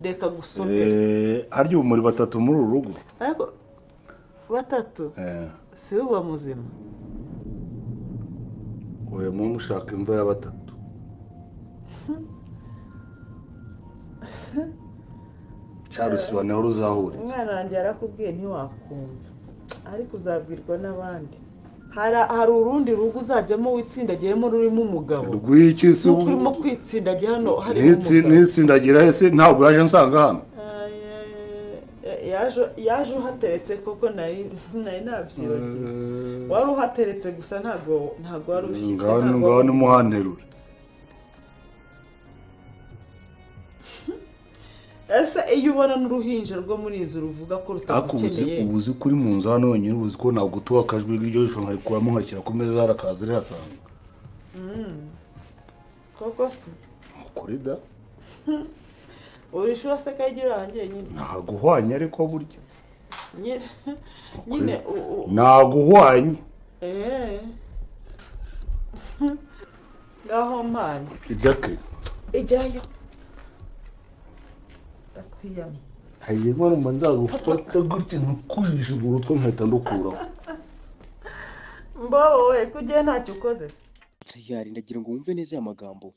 reka gusomera harya ubu muri batatu muri uru rugo ariko batatu si uba muzima oya mwe mushaka imva ya batatu cyarusibaneho ruzahurira umwana wanjye yarakubwiye ntiwakumva ariko uzabwirwa n'abandi hari urundi rugo uzajyamo witsindagiyemo rurimo umugabo rw'iki se nuko urimo kwitsindagira hano harimo umugabo nitsindagira ese ntabwo yaje nsanga hano yaje uhateretse koko nari nabyibagiwe wari uhateretse gusa ntabwo wari ushyitse ngaho nimuhanterure ese iyo ubona n'uruhinja rwo muri inzu ruvuga ko rutagukeneye ubuzi kuri mu nzu hano wenyine ubuzi ko ntabwo tuba akajwi iryo jisho nkarikuramo nkashyira ku meza harakaza rihasanga koko se kuri da urishura se kajya urangiye nyine ntabwo uhwanye ariko burya nyine ntabwo uhwanye ngaho mpande idake igerayo ndakwiyama hagiye mba nzagufata gutya ntukujije urutwe nkahita ndukuraho mbawe kugiye ntacyo ukoze se yari ndagira ngo wumve neza aya magambo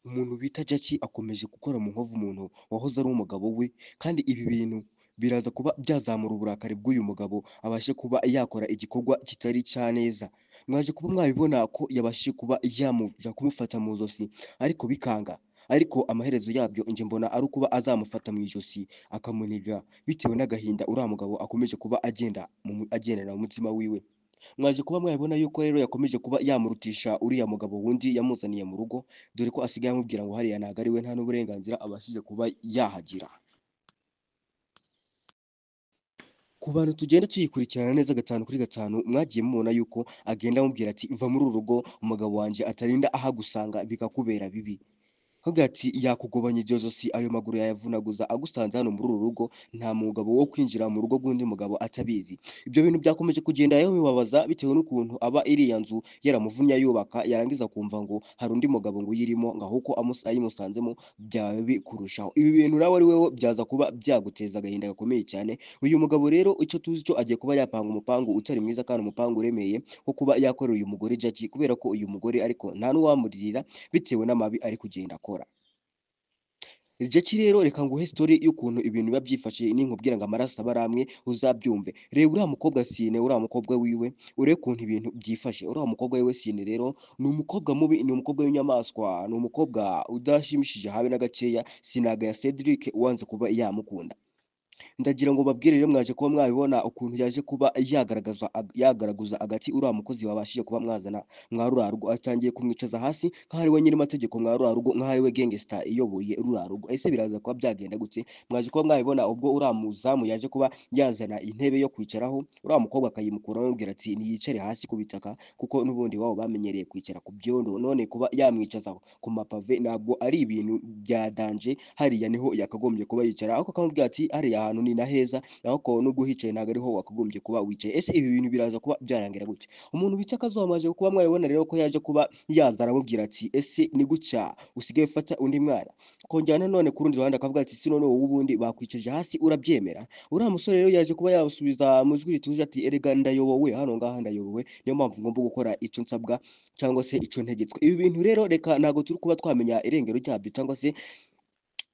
umuntu bita Jackie akomeje gukora mu nkovu umuntu wahoze ari umugabo we kandi ibi bintu biraza kuba byazamura uburakari bw'uyu mugabo abashe kuba yakora igikorwa kitari cya neza mwaje kuba mwabibona ko yabashe kuba yamuja kumufata mu zosi ariko bikanga ariko amaherezo yabyo nje mbona ari kuba azamufata mu ijosi akamuniga bitewe n'agahinda uriya mugabo akomeje kuba agendera mu mutima wiwe mwaje kuba mwabibona yuko rero yakomeje kuba yamurutisha uriya mugabo wundi yamuzaniye mu rugo dore ko asigaye amubwira ngo hariya ntago ari we nta n'uburenganzira abashije kuba yahagira ku bantu tugenda tuyikurikirana neza 5 kuri 5 mwagiye mubona yuko agenda amubwira ati mva muri uru rugo umugabo wanje atarinda ahagusanga bikakubera bibi Hagati yakugobanya ijosi ayo maguru yayavunaguza agusanze hano muri uru rugo nta mugabo wo kwinjira mu rugo gundi mugabo atabizi ibyo bintu byakomeje kugenda yewe bibabaza bitewe n'ukuntu aba iriya nzu yaramuvunya yubaka yarangiza kumva ngo hari undi mugabo ngo yirimo ngahuko ayimusanzemo byabe kurushaho ibi bintu nawe ari wewe byaza kuba byaguteza agahinda gakomeye cyane uyu mugabo rero icyo tuzi cyo agiye kuba yapanga umupangu utari mwiza kandi umupangu uremeye ko kuba yakorera uyu mugore Jackie kubera ko uyu mugore ariko nta n'uwamuririra bitewe n'amabi ari kugenda Jackie rero reka nguhe story y'ukuntu ibintu biba byifashe ninkubwira ngo amaraso abaramwe uzabyumve reba uriya mukobwa Sine uriya mukobwa wiwe ure kuntu ibintu byifashe uriya mukobwa wiwe Sine rero ni umukobwa mubi ni umukobwa w'inyamaswa ni umukobwa udashimishije habe na gakeya Sinaga ya Cedric uwanze kuba yamukunda ndagira ngo babwire rero mwaje kuba mwabibona ukuntu yaje kuba yagaragaza agati uriya mukozi wabashije kuba mwazana mwarura rugo atangiye kumwicaza hasi nk'ahari we nyine mategeko mwarura rugo nk'ahari we gangster iyoboye rura rugo ese biraza kuba byagenda gute mwaje kuba mwabibona ubwo uriya muzamu yaje kuba yazana intebe yo kwicaraho uriya mukobwa akayimukuraho amubwira ati niyicare hasi ku bitaka kuko n'ubundi wabo bamenyereye kwicara ku byondo none kuba yamwicaza ku mapave ntabwo ari ibintu bya danje hariya niho yakagombye kuba yicara ariko akamubwira ati hariya ahantu ni naheza naho ko nubwo hicaye ntago ariho wakagombye kuba wicaye ese ibi bintu biraza kuba byarangira gute umuntu bita Kazomaje kuba mwabibona rero ko yaje kuba yazara amubwira ati ese ni gucya usigaye ufata undi mwana konjyana none ku rundi ruhande akavuga ati si none wowe ubundi bakwiceje hasi urabyemera uriya musore rero yaje kuba yasubiza mu jwi rituje ati erega ndayobowe hano ngaha ndayobowe niyo mpamvu ngomba gukora icyo nsabwa cyangwa se icyo ntegetswe ibi bintu rero reka ntago turi kuba twamenya irengero ryabyo cyangwa se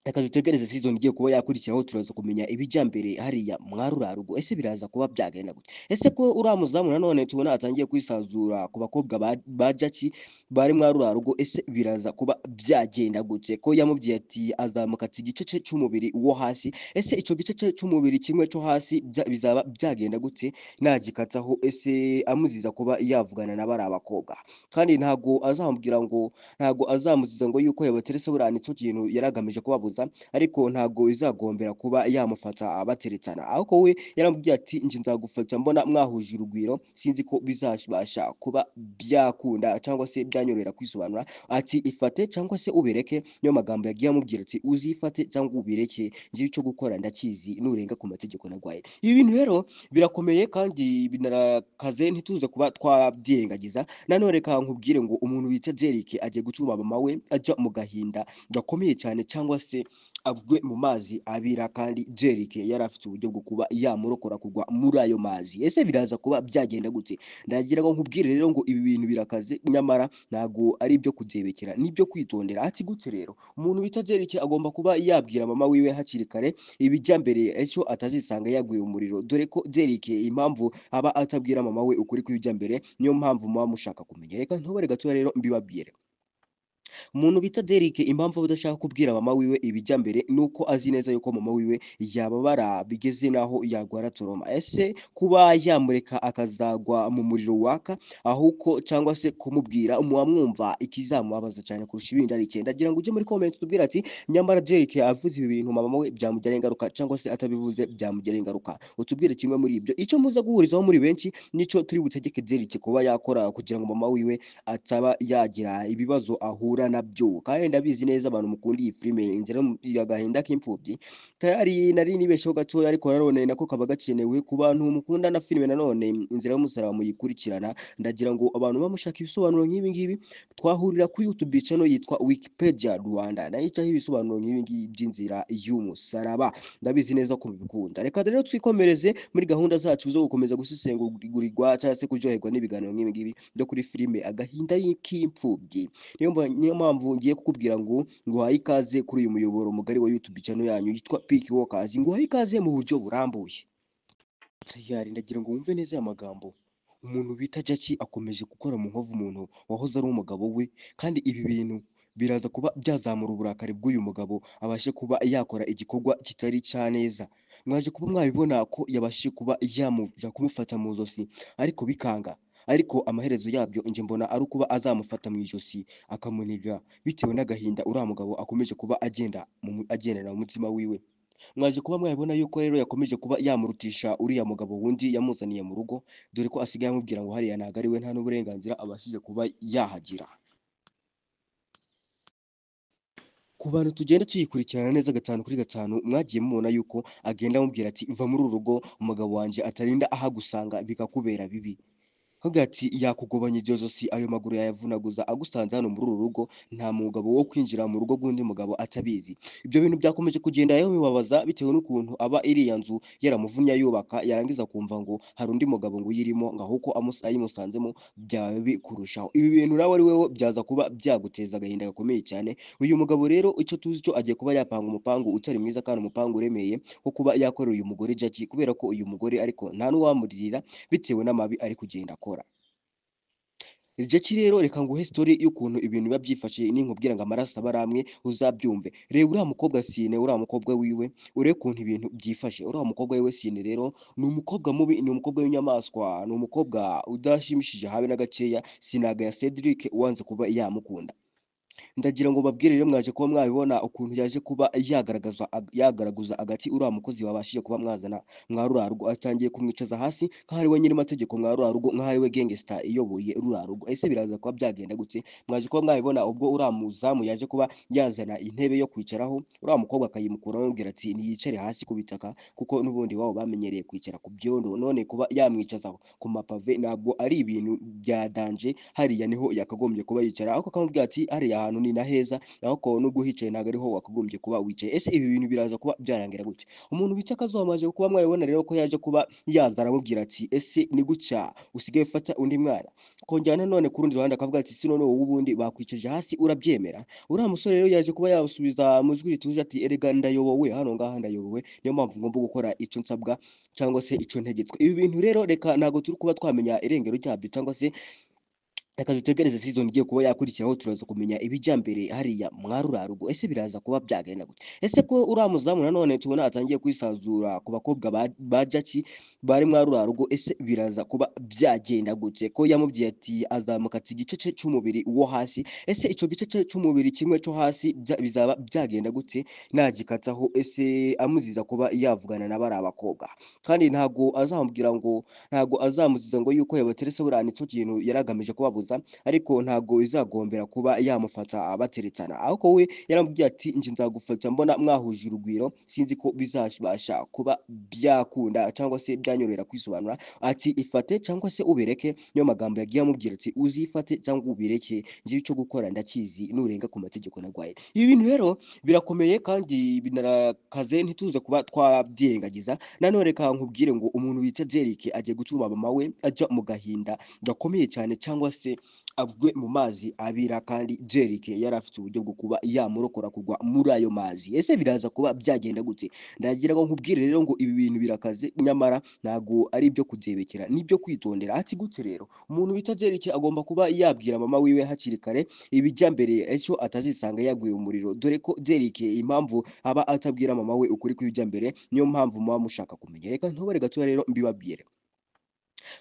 reka dutegereze season igiye kuba yakurikiraho turaza kumenya ibijyambere hariya mwarura rugo ese biraza kuba byagenda gute ese ko uramuzamu nanone tubona atangiye kwisazura ku bakobwa ba Jackie bari mwarura rugo ese biraza kuba byagenda gute ko yamubwiye ati azamukatsa igice cy'umubiri wo hasi ese ico gice cy'umubiri kimwe cyo hasi bizaba byagenda gute nagikatsaho ese amuziza kuba yavugana na bari abakobwa kandi ntago azamubwira ngo ntago azamuziza ngo yuko yabaterese burana ico kintu yaragamije kubabuza ariko ntago izagombera kuba yamufata abateretsana ahoko we yaramubwiye ati nje nzagufata mbona mwahuje urugwiro sinzi ko bizabasha kuba byakunda cyangwa se byanyorera kwisobanura ati ifate cyangwa se ubereke niyo magambo yagiye amubwira ati uzifate cyangwa ubireke nje icyo gukora ndakizi nurenga ku mategeko nagwaye ibi bintu rero birakomeye kandi binarakaze ntituze kuba twabyirengagiza nanone reka nkubwire ngo umuntu bita Derek agiye gucuma mama we ajya mu gahinda gakomeye cyane cyangwa se agwe mu mazi abira kandi Jerick yari afite uburyo bwo kuba yamurokora kugwa muri ayo mazi. Ese biraza kuba byagenda gute? Ndagira ngo nkubwire rero ngo ibi bintu birakaze nyamara ntago ari ibyo kubyebekera nibyo kwitondera. Ati gute rero? Umuntu bita Jerick agomba kuba yabwira mama wiwe hakiri kare ibijya mbere ejo atazisanga yaguye mu muriro, dore ko Jerick impamvu aba atabwira mama we ukuri kw'ibijya mbere niyo mpamvu muba mushaka kumenya. Reka ntobare gato rero mbibabwire. Umuntu bita Derrick impamvu aba adashaka kubwira mama wiwe ibijya mbere nuko azi neza yuko mama wiwe yababara bigeze naho yarwara toroma. Ese kuba yamureka akazagwa mu muriro waka ahubwo cyangwa se kumubwira mwamwumva ikizamubabaza cyane kurusha ibindi ari icyenda. Ndagira ngo uje muri comment tubwira ati nyamara Derrick avuze ibi bintu mama we byamugiraho ingaruka cyangwa se atabivuze byamugiraho ingaruka. Utubwire kimwe muri ibyo. Icyo muza guhurizaho muri benshi nico turi butegeke Derrick kuba yakora kugira ngo mama wiwe ataba yagira ibibazo ahura nabyo. Kandi ndabizi neza abantu mukunda iyi filime inzira y'agahinda k'imfubyi tayari nari nibesheho gatoya, ariko nanone nako kaba gakenewe ku bantu mukunda na filime nanone inzira y'umusaraba muyikurikirana. Ndagira ngo abantu bamushaka ibisobanuro nk'ibi ngibi twahurira kuri YouTube channel yitwa Wikipedia Rwanda, nayicaho ibisobanuro nk'ibi ngibi by'inzira y'umusaraba. Ndabizi neza ko mubikunda. Reka rero twikomereze muri gahunda zacu zo gukomeza gusesengurirwa cyangwa se kuryoherwa n'ibiganiro nk'ibi ngibi byo kuri filime agahinda k'imfubyi. Niyo mpamvu ngiye kukubwira ngo nguhaye ikaze kuri uyu muyoboro mugari wa YouTube channel yanyu yitwa Peak Walkers. Nguhaye ikaze mu buryo burambuye. Tayari ndagira ngo wumve neza aya magambo. Umuntu bita Jackie akomeje gukora mu nkovu umuntu wahoze ari umugabo we, kandi ibi bintu biraza kuba byazamura uburakari bw'uyu mugabo abashe kuba yakora igikorwa kitari cya neza. Mwaje kuba mwabibona ko yabashe kuba yamuja kumufata mu zosi ariko bikanga, ariko amaherezo yabyo nje mbona ari ukuba azamufata mu ijosi akamuniga bitewe n'agahinda uriya mugabo akomeje kuba agendera mu mutima wiwe. Mwaje kuba mwabibona yuko rero yakomeje kuba yamurutisha uriya mugabo wundi yamuzaniye mu rugo, dore ko asigaye amubwira ngo hariya ntago ari we, nta n'uburenganzira abashije kuba yahagira. Ku bantu tugenda tuyikurikirana neza gatanu kuri gatanu mwagiye mubona yuko agenda amubwira ati va muri uru rugo umugabo wanje atarinda ahagusanga bikakubera bibi. Hagati yakugobanya iryo zosi ayo maguru yayavunaguza agusanze hano muri uru rugo, nta mugabo wo kwinjira mu rugo rw'undi mugabo atabizi. Ibyo bintu byakomeje kugenda yewe bibabaza bitewe n'ukuntu aba iriya nzu yaramuvunya yubaka yarangiza kumva ngo hari undi mugabo ngo uyirimo ngo ahubwo ayimusanzemo byaba bikurushaho. Ibi bintu nawe ari wewe byaza kuba byaguteza agahinda gakomeye cyane. Uyu mugabo rero icyo tuzi cyo agiye kuba yapanga umupangu utari mwiza kandi umupangu uremeye wo kuba yakorera uyu mugore Jackie, kubera ko uyu mugore ariko nta n'uwamuririra bitewe n'amabi ari kugenda akora. Jackie rero reka nguhe story y'ukuntu ibintu biba byifashe ninkubwira ngo amaraso aba aramwe uzabyumve. Reba uriya mukobwa Sine, uriya mukobwa wiwe urebe ukuntu ibintu byifashe. Uriya mukobwa wiwe Sine rero ni umukobwa mubi, ni umukobwa w'inyamaswa, ni umukobwa udashimishije habe na gakeya. Sinaga ya Cedric wanze kuba yamukunda. Ndagira ngo babwire rero mwaje kuba mwabibona ukuntu yaje kuba yagaragaza agati uriya mukozi wabashije kuba mwazana mwa ruriya rugo, atangiye kumwicaza hasi nk'ahari we nyiri mategeko mwa ruriya rugo, nk'ahari we gangster iyoboye ruriya rugo. Ese biraza kuba byagenda gute? Mwaje kuba mwabibona ubwo uriya muzamu yaje kuba yazana intebe yo kwicaraho, uriya mukobwa akayimukuraho amubwira ati niyicare hasi ku bitaka kuko n'ubundi wabo bamenyereye kwicara ku byondo, none kuba yamwicaza ku mapave ntabwo ari ibintu bya danje. Hariya niho yakagombye kuba yicara, ariko akamubwira ati hariya ahantu ni na heza, naho ko nubwo uhicaye ntabwo ariho wakagombye kuba wicaye. Ese ibi bintu biraza kuba byarangira gute? Umuntu bita Kazuba maje kuba mwabibona rero ko yaje kuba yaza aramubwira ati ese ni gutya usigaye ufata undi mwana? Kongera none ku rundi ruhande akavuga ati si none wowe ubundi bakwicaje hasi urabyemera? Uriya musore rero yaje kuba yasubiza mu jwi rituje ati erega ndayobowe hano ngaha ndayobowe, niyo mpamvu ngomba gukora icyo nsabwa cyangwa se icyo ntegetswe. Ibi bintu rero reka ntabwo turi kuba twamenya irengero ryabyo cyangwa se reka dutegereze season igiye kuba yakurikiraho turaza kumenya ibijya mbere hariya mwa ruriya rugo. Ese biraza kuba byagenda gute? Ese ko uriya muzamu nanone tubona atangiye kwisazura ku bakobwa ba Jackie bari mwa ruriya rugo, ese biraza kuba byagenda gute? Ko yamubwiye ati azamukatse igice cye cy'umubiri wo hasi, ese icyo gice cye cy'umubiri kimwe cyo hasi bizaba byagenda gute nagikataho? Ese amuziza kuba yavugana na bari abakobwa, kandi ntago azamuziza ngo yuko yabaterese buriya nicyo kintu yaragamije kubabuza kumuhoza ariko ntago izagombera kuba yamufata abateretsana ahubwo we yaramubwiye ati nje nzagufata mbona mwahuje urugwiro sinzi ko bizabasha kuba byakunda cyangwa se byanyorohera kwisobanura ati ifate cyangwa se ubireke niyo magambo yagiye amubwira ati uzifate cyangwa ubireke ngiye icyo gukora ndakizi nurenga ku mategeko nagwaye ibi bintu rero birakomeye kandi binarakaze ntituze kuba twabyirengagiza nanone reka nkubwire ngo umuntu wita Derek agiye gucuma mama we ajya mu gahinda gakomeye cyane cyangwa se agwe mu mazi abira kandi Derek yari afite uburyo bwo kuba yamurokora kugwa muri ayo mazi ese biraza kuba byagenda gute ndagira ngo nkubwire rero ngo ibi bintu birakaze nyamara ntago ari ibyo kubyebekera nibyo kwitondera ati gute rero umuntu bita Derek agomba kuba yabwira mama wiwe hakiri kare ibijya mbere ejo atazisanga yaguye umuriro dore ko Derek impamvu aba atabwira mama we ukuri kw'ibijya mbere niyo mpamvu muba mushaka kumenya reka ntobore gato rero mbibabwire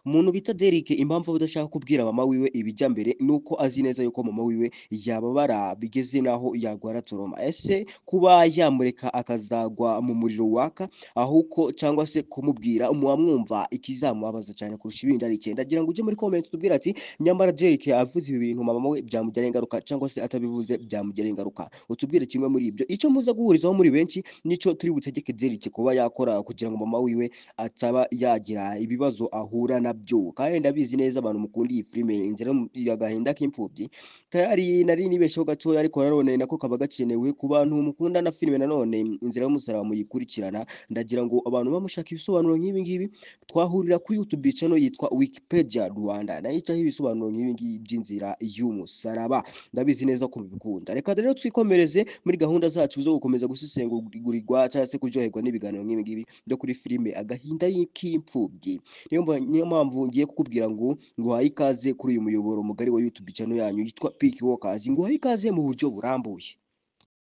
umuntu bita Derek impamvu udashaka kubwira mama wiwe ibijya mbere nuko azi neza yuko mama wiwe yababara bigeze naho yagwara toroma ese kuba yamureka akazagwa mu muriro waka ahuko cyangwa se kumubwira umwamwumva ikizamubabaza cyane kurusha ibindi ari cyenda agira ngo uje muri comment tubwira ati nyamara Derek avuze ibi bintu mama we byamugera ingaruka cyangwa se atabivuze byamugera ingaruka utubwire kimwe muri ibyo icyo muza guhurizaho muri benshi nico turi butegeke Derek kuba yakora kugira ngo mama wiwe ataba yagira ibibazo ahura nabyo kandi ndabizi neza abantu mukunda iyi filime inzira y'agahinda k'imfubyi tayari nari nibesheho gato ariko narone nako kaba gakenewe ku bantu mukunda na filime nanone inzira y'umusaraba muyikurikirana ndagira ngo abantu bamushaka ibisobanuro nk'ibi ngibi twahurira kuri YouTube channel yitwa Wikipedia Rwanda nayitaho ibisobanuro nk'ibi ngibi by'inzira y'umusaraba ndabizi neza ko mubikunda reka rero twikomereze muri gahunda zacu zo gukomeza gusengurirwa cyangwa se kuryoherwa n'ibiganiro nk'ibi ngibi byo kuri filime agahinda k'imfubyi niyo mpamvu ngiye kukubwira ngo nguhaye ikaze kuri uyu muyoboro mugari wa YouTube channel yanyu yitwa Peak Walkers nguhaye ikaze mu buryo burambuye